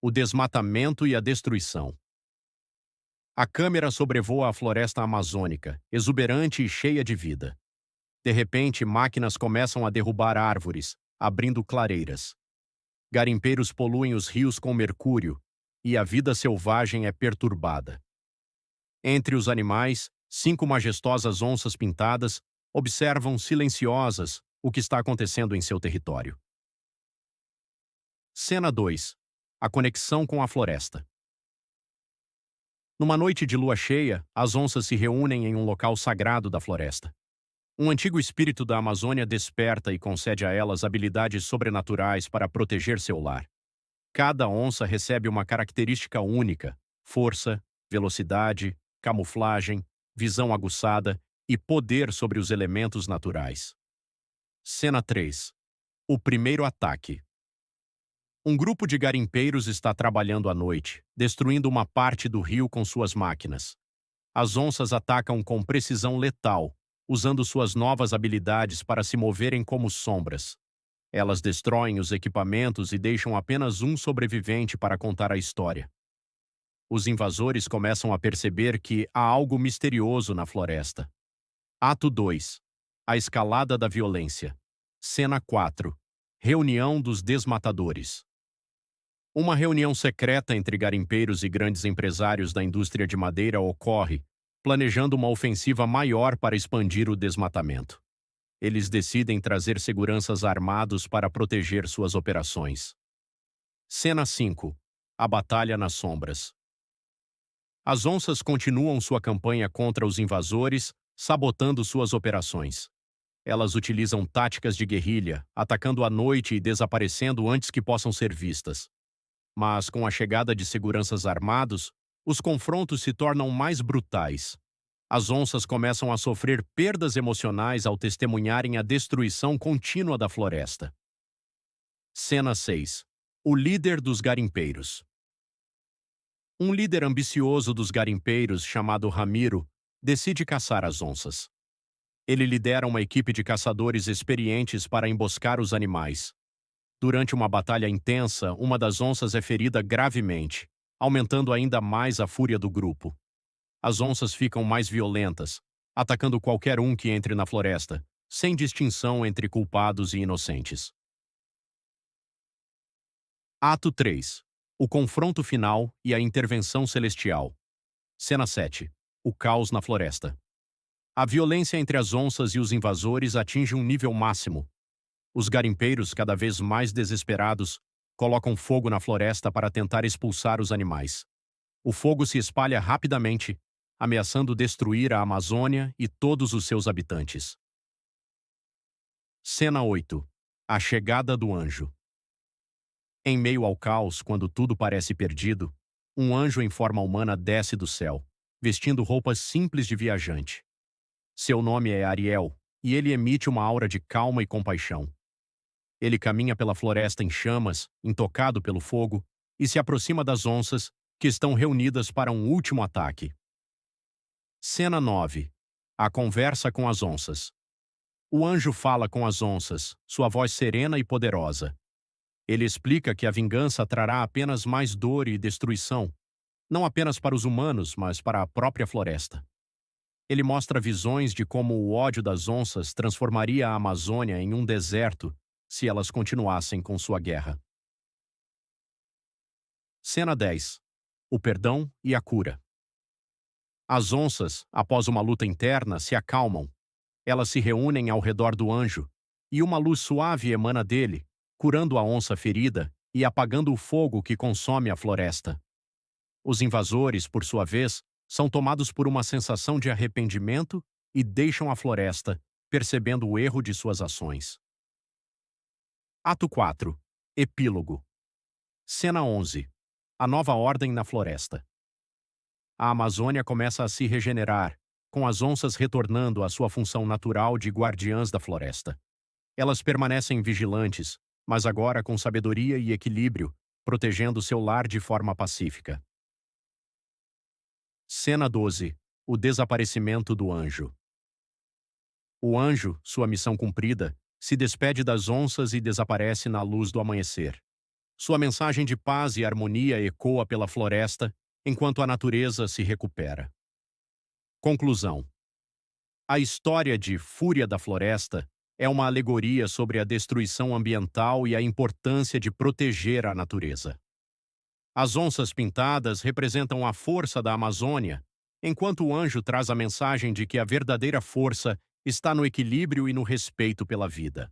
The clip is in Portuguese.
o desmatamento e a destruição. A câmera sobrevoa a floresta amazônica, exuberante e cheia de vida. De repente, máquinas começam a derrubar árvores, abrindo clareiras. Garimpeiros poluem os rios com mercúrio, e a vida selvagem é perturbada. Entre os animais, 5 majestosas onças pintadas observam silenciosas o que está acontecendo em seu território. Cena 2. A conexão com a floresta. Numa noite de lua cheia, as onças se reúnem em um local sagrado da floresta. Um antigo espírito da Amazônia desperta e concede a elas habilidades sobrenaturais para proteger seu lar. Cada onça recebe uma característica única: força, velocidade, camuflagem, visão aguçada e poder sobre os elementos naturais. Cena 3. O primeiro ataque. Um grupo de garimpeiros está trabalhando à noite, destruindo uma parte do rio com suas máquinas. As onças atacam com precisão letal, usando suas novas habilidades para se moverem como sombras. Elas destroem os equipamentos e deixam apenas um sobrevivente para contar a história. Os invasores começam a perceber que há algo misterioso na floresta. Ato 2. A escalada da violência. Cena 4. Reunião dos desmatadores. Uma reunião secreta entre garimpeiros e grandes empresários da indústria de madeira ocorre, planejando uma ofensiva maior para expandir o desmatamento. Eles decidem trazer seguranças armados para proteger suas operações. Cena 5. A batalha nas sombras. As onças continuam sua campanha contra os invasores, sabotando suas operações. Elas utilizam táticas de guerrilha, atacando à noite e desaparecendo antes que possam ser vistas. Mas, com a chegada de seguranças armados, os confrontos se tornam mais brutais. As onças começam a sofrer perdas emocionais ao testemunharem a destruição contínua da floresta. Cena 6. O líder dos garimpeiros. Um líder ambicioso dos garimpeiros, chamado Ramiro, decide caçar as onças. Ele lidera uma equipe de caçadores experientes para emboscar os animais. Durante uma batalha intensa, uma das onças é ferida gravemente, aumentando ainda mais a fúria do grupo. As onças ficam mais violentas, atacando qualquer um que entre na floresta, sem distinção entre culpados e inocentes. Ato 3. O confronto final e a intervenção celestial. Cena 7. O caos na floresta. A violência entre as onças e os invasores atinge um nível máximo. Os garimpeiros, cada vez mais desesperados, colocam fogo na floresta para tentar expulsar os animais. O fogo se espalha rapidamente, ameaçando destruir a Amazônia e todos os seus habitantes. Cena 8. A chegada do anjo. Em meio ao caos, quando tudo parece perdido, um anjo em forma humana desce do céu, vestindo roupas simples de viajante. Seu nome é Ariel, e ele emite uma aura de calma e compaixão. Ele caminha pela floresta em chamas, intocado pelo fogo, e se aproxima das onças, que estão reunidas para um último ataque. Cena 9. A conversa com as onças. O anjo fala com as onças, sua voz serena e poderosa. Ele explica que a vingança trará apenas mais dor e destruição, não apenas para os humanos, mas para a própria floresta. Ele mostra visões de como o ódio das onças transformaria a Amazônia em um deserto se elas continuassem com sua guerra. Cena 10. O perdão e a cura. As onças, após uma luta interna, se acalmam. Elas se reúnem ao redor do anjo, e uma luz suave emana dele, curando a onça ferida e apagando o fogo que consome a floresta. Os invasores, por sua vez, são tomados por uma sensação de arrependimento e deixam a floresta, percebendo o erro de suas ações. Ato 4. Epílogo. Cena 11. A nova ordem na floresta. A Amazônia começa a se regenerar, com as onças retornando à sua função natural de guardiãs da floresta. Elas permanecem vigilantes, mas agora com sabedoria e equilíbrio, protegendo seu lar de forma pacífica. Cena 12. O desaparecimento do anjo. O anjo, sua missão cumprida, se despede das onças e desaparece na luz do amanhecer. Sua mensagem de paz e harmonia ecoa pela floresta enquanto a natureza se recupera. Conclusão: a história de Fúria da Floresta é uma alegoria sobre a destruição ambiental e a importância de proteger a natureza. As onças pintadas representam a força da Amazônia, enquanto o anjo traz a mensagem de que a verdadeira força está no equilíbrio e no respeito pela vida.